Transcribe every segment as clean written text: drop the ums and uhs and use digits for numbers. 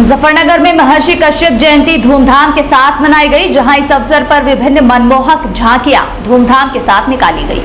मुजफ्फरनगर में महर्षि कश्यप जयंती धूमधाम के साथ मनाई गई, जहां इस अवसर पर विभिन्न मनमोहक झांकियां धूमधाम के साथ निकाली गई।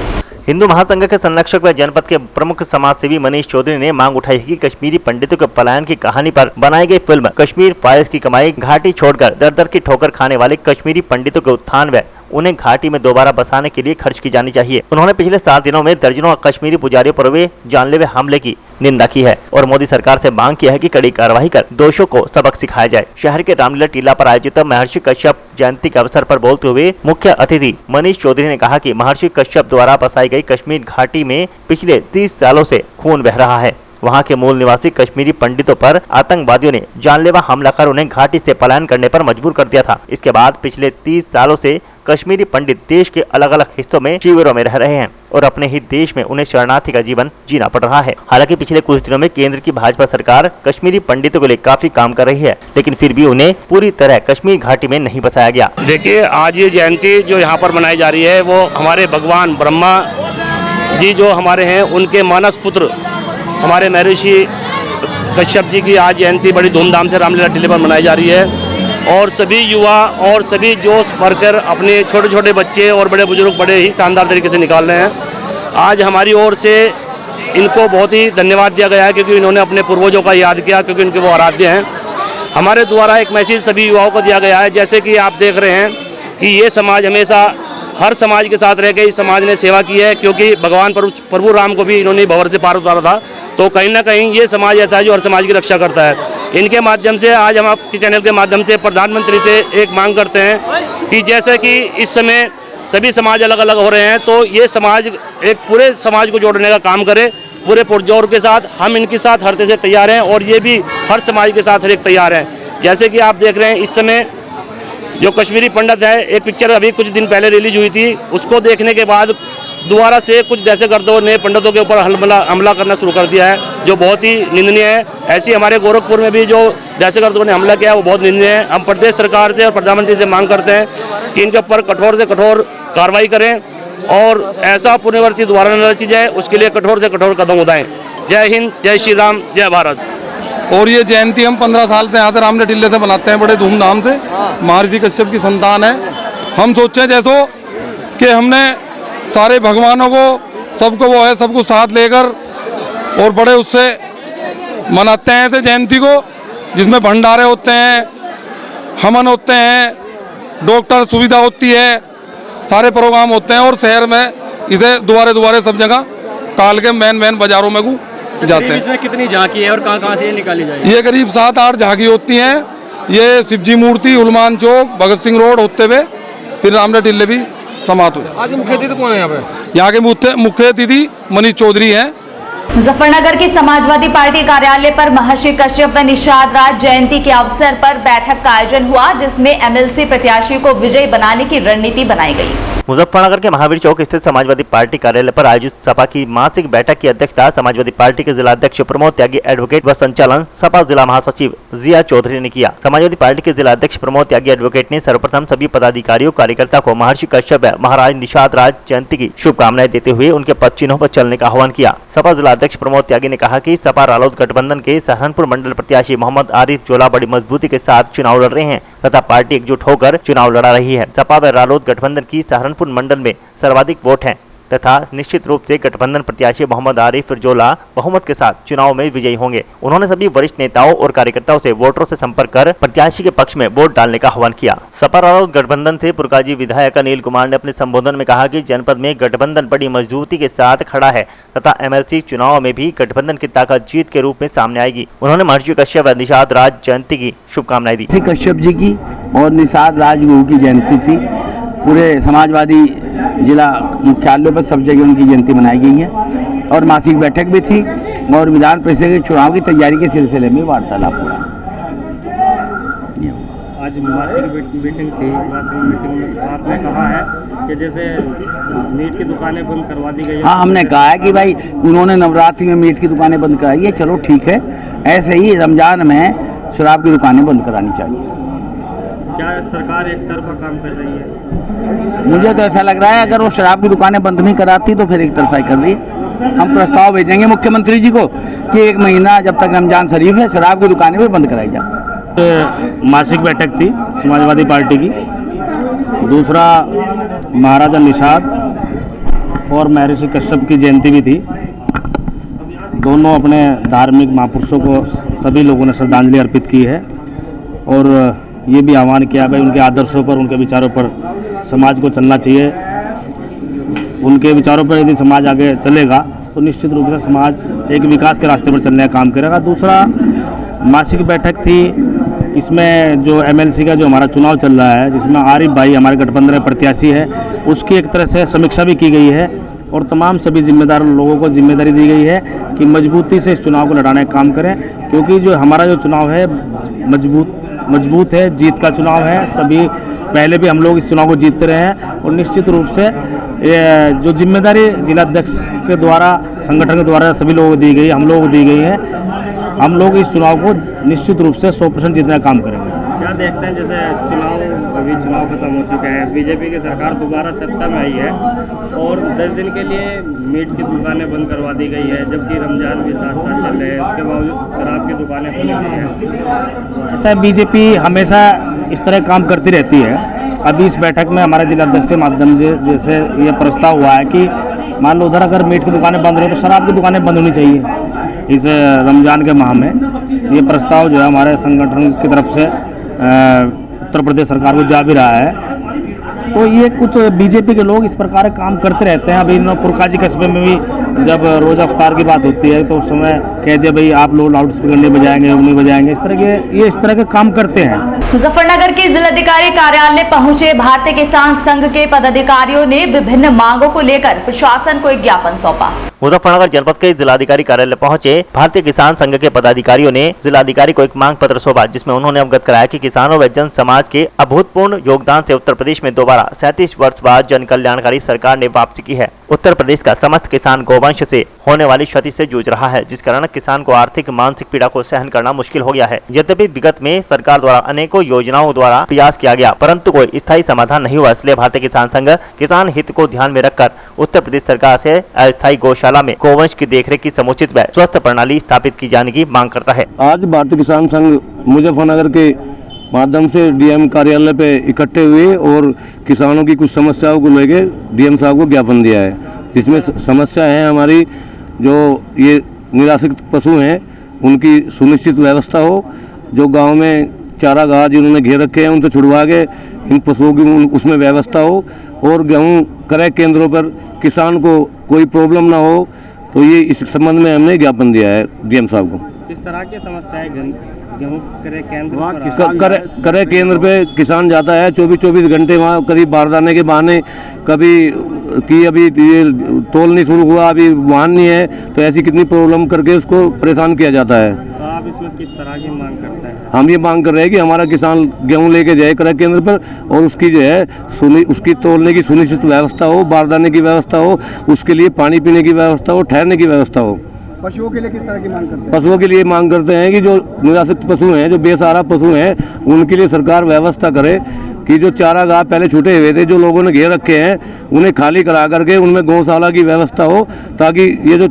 हिंदू महासंघ के संरक्षक व जनपद के प्रमुख समाजसेवी मनीष चौधरी ने मांग उठाई है कि कश्मीरी पंडितों के पलायन की कहानी पर बनाई गई फिल्म कश्मीर फाइल्स की कमाई घाटी छोड़कर दर दर की ठोकर खाने वाले कश्मीरी पंडितों के उत्थान व उन्हें घाटी में दोबारा बसाने के लिए खर्च की जानी चाहिए। उन्होंने पिछले 7 दिनों में दर्जनों कश्मीरी पुजारियों पर हुए जानलेवा हमले की निंदा की है और मोदी सरकार से मांग की है कि कड़ी कार्रवाई कर दोषियों को सबक सिखाया जाए। शहर के रामलीला टीला पर आयोजित महर्षि कश्यप जयंती के अवसर पर बोलते हुए मुख्य अतिथि मनीष चौधरी ने कहा कि महर्षि कश्यप द्वारा बसाई गई कश्मीर घाटी में पिछले 30 सालों से खून बह रहा है। वहां के मूल निवासी कश्मीरी पंडितों पर आतंकवादियों ने जानलेवा हमला कर उन्हें घाटी से पलायन करने पर मजबूर कर दिया था। इसके बाद पिछले 30 सालों से कश्मीरी पंडित देश के अलग अलग हिस्सों में शिविरों में रह रहे हैं और अपने ही देश में उन्हें शरणार्थी का जीवन जीना पड़ रहा है। हालांकि पिछले कुछ दिनों में केंद्र की भाजपा सरकार कश्मीरी पंडितों के लिए काफी काम कर रही है, लेकिन फिर भी उन्हें पूरी तरह कश्मीर घाटी में नहीं बसाया गया। देखिए, आज ये जयंती जो यहाँ पर मनाई जा रही है वो हमारे भगवान ब्रह्मा जी जो हमारे हैं उनके मानस पुत्र हमारे महर्षि कश्यप जी की आज जयंती बड़ी धूमधाम से रामलीला टीले पर मनाई जा रही है और सभी युवा और सभी जोश भरकर अपने छोटे छोटे बच्चे और बड़े बुजुर्ग बड़े ही शानदार तरीके से निकाल रहे हैं। आज हमारी ओर से इनको बहुत ही धन्यवाद दिया गया है क्योंकि इन्होंने अपने पूर्वजों का याद किया, क्योंकि उनके वो आराध्य हैं। हमारे द्वारा एक मैसेज सभी युवाओं को दिया गया है, जैसे कि आप देख रहे हैं कि ये समाज हमेशा हर समाज के साथ रह के इस समाज ने सेवा की है, क्योंकि भगवान प्रभु राम को भी इन्होंने भंवर से पार उतारा था। तो कहीं ना कहीं ये समाज ऐसा है जो हर समाज की रक्षा करता है। इनके माध्यम से आज हम आपके चैनल के माध्यम से प्रधानमंत्री से एक मांग करते हैं कि जैसे कि इस समय सभी समाज अलग अलग हो रहे हैं, तो ये समाज एक पूरे समाज को जोड़ने का काम करे पूरे पुरजोर के साथ। हम इनके साथ हर तरह से तैयार हैं और ये भी हर समाज के साथ हर एक तैयार हैं। जैसे कि आप देख रहे हैं इस समय जो कश्मीरी पंडित है, एक पिक्चर अभी कुछ दिन पहले रिलीज हुई थी, उसको देखने के बाद दोबारा से कुछ दहशतगर्दों ने पंडितों के ऊपर हमला करना शुरू कर दिया है, जो बहुत ही निंदनीय है। ऐसी हमारे गोरखपुर में भी जो दहशतगर्दों ने हमला किया है वो बहुत निंदनीय है। हम प्रदेश सरकार से और प्रधानमंत्री से मांग करते हैं कि इनके ऊपर कठोर से कठोर कार्रवाई करें और ऐसा पुनरावृत्ति दोबारा न रची जाए, उसके लिए कठोर से कठोर कदम उठाएं। जय हिंद, जय श्री राम, जय भारत। और ये जयंती हम 15 साल से यहाँ से रामलीला टीले से बनाते हैं बड़े धूमधाम से। महर्षि कश्यप की संतान है। हम सोचे जैसो कि हमने सारे भगवानों को सबको वो है सबको साथ लेकर और बड़े उससे मनाते हैं ऐसे जयंती को, जिसमें भंडारे होते हैं, हवन होते हैं, डॉक्टर सुविधा होती है, सारे प्रोग्राम होते हैं और शहर में इसे दोबारे सब जगह काल के मेन बाजारों में जाते हैं। इसमें कितनी झांकी है और कहाँ से ये निकाली जाएगी? ये करीब 7-8 झांकी होती हैं। ये शिवजी मूर्ति उलमान चौक भगत सिंह रोड होते हुए फिर रामलीला टिल्ले भी समाप्त हुए। आज मुख्य अतिथि कौन है यहाँ पे? यहाँ के मुख्य अतिथि मनीष चौधरी हैं। मुजफ्फरनगर के समाजवादी पार्टी कार्यालय पर महर्षि कश्यप व निषाद राज जयंती के अवसर पर बैठक का आयोजन हुआ, जिसमें एमएलसी प्रत्याशी को विजयी बनाने की रणनीति बनाई गई। मुजफ्फरनगर के महावीर चौक स्थित समाजवादी पार्टी कार्यालय पर आयोजित सपा की मासिक बैठक की अध्यक्षता समाजवादी पार्टी के जिला अध्यक्ष प्रमोद त्यागी एडवोकेट व संचालन सपा जिला महासचिव जिया चौधरी ने किया। समाजवादी पार्टी के जिला अध्यक्ष प्रमोद त्यागी एडवोकेट ने सर्वप्रथम सभी पदाधिकारियों कार्यकर्ता को महर्षि कश्यप व महाराज निषाद राज जयंती की शुभकामनाएं देते हुए उनके पद चिन्हों पर चलने का आह्वान किया। सपा जिला अध्यक्ष प्रमोद त्यागी ने कहा कि सपा रालोद गठबंधन के सहारनपुर मंडल प्रत्याशी मोहम्मद आरिफ जोला बड़ी मजबूती के साथ चुनाव लड़ रहे हैं तथा पार्टी एकजुट होकर चुनाव लड़ा रही है। सपा व रालोद गठबंधन की सहारनपुर मंडल में सर्वाधिक वोट हैं तथा निश्चित रूप से गठबंधन प्रत्याशी मोहम्मद आरिफ जोला बहुमत के साथ चुनाव में विजयी होंगे। उन्होंने सभी वरिष्ठ नेताओं और कार्यकर्ताओं से वोटरों से संपर्क कर प्रत्याशी के पक्ष में वोट डालने का आह्वान किया। सपा रालोद गठबंधन से पुरकाजी विधायक अनिल कुमार ने अपने संबोधन में कहा कि जनपद में गठबंधन बड़ी मजबूती के साथ खड़ा है तथा एमएलसी चुनाव में भी गठबंधन की ताकत जीत के रूप में सामने आएगी। उन्होंने महर्षि कश्यप व निषाद राज जयंती की शुभकामनाएं दी। कश्यप जी की और निषाद राज की जयंती थी। पूरे समाजवादी जिला मुख्यालयों पर सब जगह उनकी जयंती मनाई गई है और मासिक बैठक भी थी और विधान परिषद के चुनाव की तैयारी के सिलसिले में वार्तालाप हुआ। आज मासिक मीटिंग थी। मासिक मीटिंग में आपने कहा है कि जैसे मीट की दुकानें बंद करवा दी गई। हाँ, हमने कहा है कि भाई उन्होंने नवरात्रि में मीट की दुकानें बंद कराई है, चलो ठीक है। ऐसे ही रमजान में शराब की दुकानें बंद करानी चाहिए। क्या सरकार एक तरफा काम कर रही है? मुझे तो ऐसा लग रहा है अगर वो शराब की दुकानें बंद नहीं कराती तो फिर एक तरफा ही कर रही है। हम प्रस्ताव भेजेंगे मुख्यमंत्री जी को कि 1 महीना जब तक रमजान शरीफ है शराब की दुकानें भी बंद कराई जाए। मासिक बैठक थी समाजवादी पार्टी की। दूसरा महाराजा निषाद और महर्षि कश्यप की जयंती भी थी। दोनों अपने धार्मिक महापुरुषों को सभी लोगों ने श्रद्धांजलि अर्पित की है और ये भी आह्वान किया भाई उनके आदर्शों पर, उनके विचारों पर समाज को चलना चाहिए। उनके विचारों पर यदि समाज आगे चलेगा तो निश्चित रूप से समाज एक विकास के रास्ते पर चलने का काम करेगा। दूसरा मासिक बैठक थी, इसमें जो एमएलसी का जो हमारा चुनाव चल रहा है, जिसमें आरिफ भाई हमारे गठबंधन में प्रत्याशी है, उसकी एक तरह से समीक्षा भी की गई है और तमाम सभी जिम्मेदार लोगों को जिम्मेदारी दी गई है कि मजबूती से इस चुनाव को लड़ाने का काम करें, क्योंकि जो हमारा जो चुनाव है मजबूत है, जीत का चुनाव है। सभी पहले भी हम लोग इस चुनाव को जीतते रहे हैं और निश्चित रूप से जो जिम्मेदारी जिलाध्यक्ष के द्वारा, संगठन के द्वारा सभी लोगों को दी गई, हम लोगों को दी गई है। हम लोग इस चुनाव को निश्चित रूप से 100% जीतने का काम करेंगे। क्या देखते हैं, जैसे चुनाव खत्म हो चुका है, बीजेपी की सरकार दोबारा सत्ता में आई है और 10 दिन के लिए मीट की दुकानें बंद करवा दी गई है, जबकि रमजान भी साथ साथ चल रहे हैं, उसके बावजूद शराब की दुकानें खुली हुई हैं। ऐसा बीजेपी हमेशा इस तरह काम करती रहती है। अभी इस बैठक में हमारे जिलाध्यक्ष के माध्यम से जैसे ये प्रस्ताव हुआ है कि मान लो उधर अगर मीट की दुकानें बंद रही तो शराब की दुकानें बंद होनी चाहिए इस रमज़ान के माह में। ये प्रस्ताव जो है हमारे संगठन की तरफ से उत्तर प्रदेश सरकार को जा भी रहा है। तो ये कुछ बीजेपी के लोग इस प्रकार काम करते रहते हैं। अभी पुरकाजी कस्बे में भी जब रोज़ा अफ्तार की बात होती है तो उस समय कह दिया भाई आप लोग लाउड स्पीकर नहीं बजाएंगे, नहीं बजाएंगे, इस तरह के काम करते हैं। मुजफ्फरनगर के जिलाधिकारी कार्यालय पहुंचे भारतीय किसान संघ के पदाधिकारियों ने विभिन्न मांगों को लेकर प्रशासन को एक ज्ञापन सौंपा। मुजफ्फरनगर जनपद के जिलाधिकारी कार्यालय पहुंचे भारतीय किसान संघ के पदाधिकारियों ने जिलाधिकारी को एक मांग पत्र सौंपा, जिसमें उन्होंने अवगत कराया कि किसानों व जन समाज के अभूतपूर्व योगदान से उत्तर प्रदेश में दोबारा 37 वर्ष बाद जन कल्याणकारी सरकार ने वापसी की है। उत्तर प्रदेश का समस्त किसान गौवंश से होने वाली क्षति से जूझ रहा है, जिस कारण किसान को आर्थिक मानसिक पीड़ा को सहन करना मुश्किल हो गया है। यद्यपि विगत में सरकार द्वारा अनेकों योजनाओं द्वारा प्रयास किया गया, परंतु कोई स्थायी समाधान नहीं हुआ। इसलिए भारतीय किसान संघ किसान हित को ध्यान में रखकर उत्तर प्रदेश सरकार से अस्थायी गौशाला में गौवंश की देखरेख की समुचित व स्वस्थ प्रणाली स्थापित की जाने की मांग करता है। आज भारतीय किसान संघ मुजफ्फरनगर के माध्यम से डीएम कार्यालय पे इकट्ठे हुए और किसानों की कुछ समस्याओं को लेकर डीएम साहब को ज्ञापन दिया है, जिसमें समस्या है हमारी जो ये निराश्रित पशु हैं उनकी सुनिश्चित व्यवस्था हो, जो गांव में चारागाह जिन्होंने घेर रखे हैं उनसे छुड़वा के इन पशुओं की उसमें व्यवस्था हो और गेहूँ क्रय केंद्रों पर किसान को कोई प्रॉब्लम ना हो। तो ये इस संबंध में हमने ज्ञापन दिया है डीएम साहब को। किस तरह की समस्या है गेहूँ क्रय केंद्र पे किसान जाता है 24 घंटे वहाँ करीब बारदाने के बहाने, कभी कि अभी ये तोल नहीं शुरू हुआ, अभी वाहन नहीं है, तो ऐसी कितनी प्रॉब्लम करके उसको परेशान किया जाता है। तो आप इसमें किस तरह की मांग करते हैं? हम ये मांग कर रहे हैं कि हमारा किसान गेहूं लेके जाए क्रय केंद्र पर और उसकी जो है उसकी तोलने की सुनिश्चित व्यवस्था हो, बारदाने की व्यवस्था हो, उसके लिए पानी पीने की व्यवस्था हो, ठहरने की व्यवस्था हो। पशुओं के लिए किस तरह की मांग करते हैं? पशुओं के लिए मांग करते हैं कि जो निराश्रित पशु हैं, जो बेसहारा पशु हैं, उनके लिए सरकार व्यवस्था करे कि जो चारागाह पहले छूटे हुए थे, जो लोगों ने घेर रखे हैं, उन्हें खाली करा करके उनमें गौशाला की व्यवस्था हो, ताकि ये जो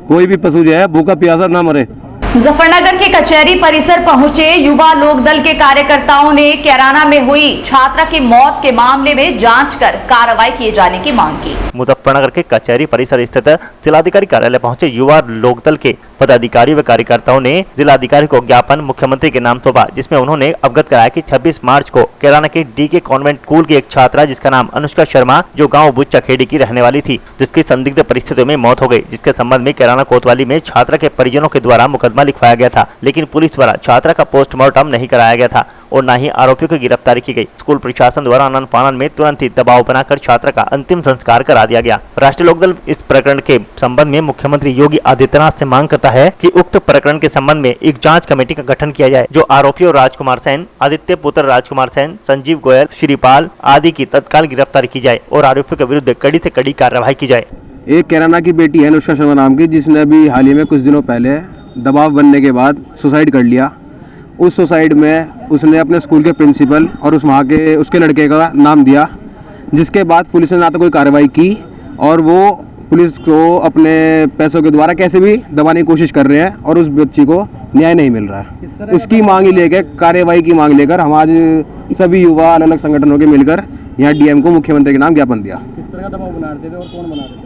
कोई भी पशु जो है भूखा प्यासा ना मरे। मुजफ्फरनगर के कचहरी परिसर पहुंचे युवा लोकदल के कार्यकर्ताओं ने कैराना में हुई छात्रा की मौत के मामले में जांच कर कार्रवाई किए जाने की मांग की। मुजफ्फरनगर के कचहरी परिसर स्थित जिलाधिकारी कार्यालय पहुंचे युवा लोकदल के पदाधिकारी व कार्यकर्ताओं ने जिलाधिकारी को ज्ञापन मुख्यमंत्री के नाम सौंपा, जिसमें उन्होंने अवगत कराया कि 26 मार्च को कैराना के डीके कॉन्वेंट स्कूल की एक छात्रा जिसका नाम अनुष्का शर्मा, जो गांव बुच्चा खेड़ी की रहने वाली थी, जिसकी संदिग्ध परिस्थितियों में मौत हो गई, जिसके संबंध में कैराना कोतवाली में छात्रा के परिजनों के द्वारा मुकदमा लिखवाया गया था, लेकिन पुलिस द्वारा छात्रा का पोस्टमार्टम नहीं कराया गया था और न ही आरोपियों की गिरफ्तारी की गई। स्कूल प्रशासन द्वारा आनन फानन में तुरंत ही दबाव बनाकर छात्रा का अंतिम संस्कार करा दिया गया। राष्ट्रीय लोकदल इस प्रकरण के संबंध में मुख्यमंत्री योगी आदित्यनाथ से मांग करता है कि उक्त प्रकरण के संबंध में एक जांच कमेटी का गठन किया जाए, जो आरोपियों राजकुमार सेन, आदित्य पुत्र राजकुमार सेन, संजीव गोयल, श्रीपाल आदि की तत्काल गिरफ्तारी की जाए और आरोपियों के विरुद्ध कड़ी से कड़ी कार्रवाई की जाए। एक कैराना की बेटी है अनुष्का शर्मा नाम की, जिसने अभी हाल ही में कुछ दिनों पहले दबाव बनने के बाद सुसाइड कर लिया। उस सुसाइड में उसने अपने स्कूल के प्रिंसिपल और उसके लड़के का नाम दिया, जिसके बाद पुलिस ने ना तो कोई कार्रवाई की और वो पुलिस को अपने पैसों के द्वारा कैसे भी दबाने की कोशिश कर रहे हैं और उस बच्ची को न्याय नहीं मिल रहा है। इसकी मांग लेकर, कार्यवाही की मांग लेकर हम आज सभी युवा अलग अलग संगठनों के मिलकर यहाँ डीएम को मुख्यमंत्री के नाम ज्ञापन दिया। किस तरह का दबाव बना रहे थे और कौन बना रहे थे?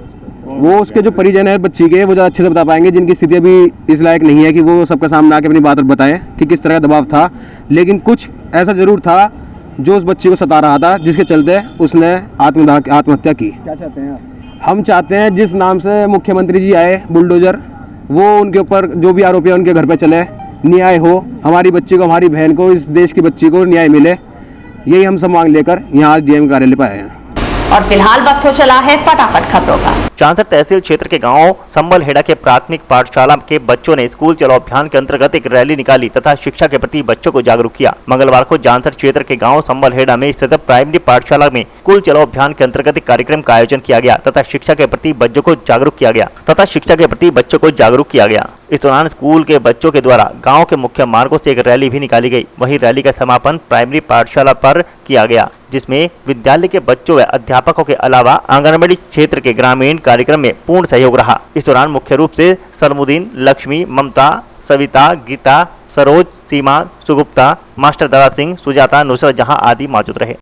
वो उसके जो परिजन है बच्ची के, वो ज़्यादा अच्छे से बता पाएंगे, जिनकी स्थिति अभी इस लायक नहीं है कि वो सबके सामने आके अपनी बात बताएं कि किस तरह का दबाव था। लेकिन कुछ ऐसा ज़रूर था जो उस बच्ची को सता रहा था, जिसके चलते उसने आत्महत्या की। क्या चाहते हैं आप? हम चाहते हैं जिस नाम से मुख्यमंत्री जी आए बुलडोजर, वो उनके ऊपर जो भी आरोपी है उनके घर पे चले, न्याय हो, हमारी बच्ची को, हमारी बहन को, इस देश की बच्ची को न्याय मिले। यही हम सब मांग लेकर यहाँ आज डीएम कार्यालय पर आए हैं। और फिलहाल वक्त हो चला है फटाफट खबरों का। चांसर तहसील क्षेत्र के गांव संबलहेड़ा के प्राथमिक पाठशाला के बच्चों ने स्कूल चलो अभियान के अंतर्गत एक रैली निकाली तथा शिक्षा के प्रति बच्चों को जागरूक किया। मंगलवार को चांसर क्षेत्र के गांव संबलहेड़ा में स्थित प्राइमरी पाठशाला में स्कूल चलो अभियान के अंतर्गत एक कार्यक्रम का आयोजन किया गया तथा शिक्षा के प्रति बच्चों को जागरूक किया गया। इस दौरान स्कूल के बच्चों के द्वारा गांव के मुख्य मार्गों से एक रैली भी निकाली गई। वहीं रैली का समापन प्राइमरी पाठशाला पर किया गया, जिसमें विद्यालय के बच्चों व अध्यापकों के अलावा आंगनबाड़ी क्षेत्र के ग्रामीण कार्यक्रम में पूर्ण सहयोग रहा। इस दौरान मुख्य रूप से सलमुद्दीन, लक्ष्मी, ममता, सविता, गीता, सरोज, सीमा, सुगुप्ता, मास्टर दारा सिंह, सुजाता, नुसरत जहां आदि मौजूद रहे।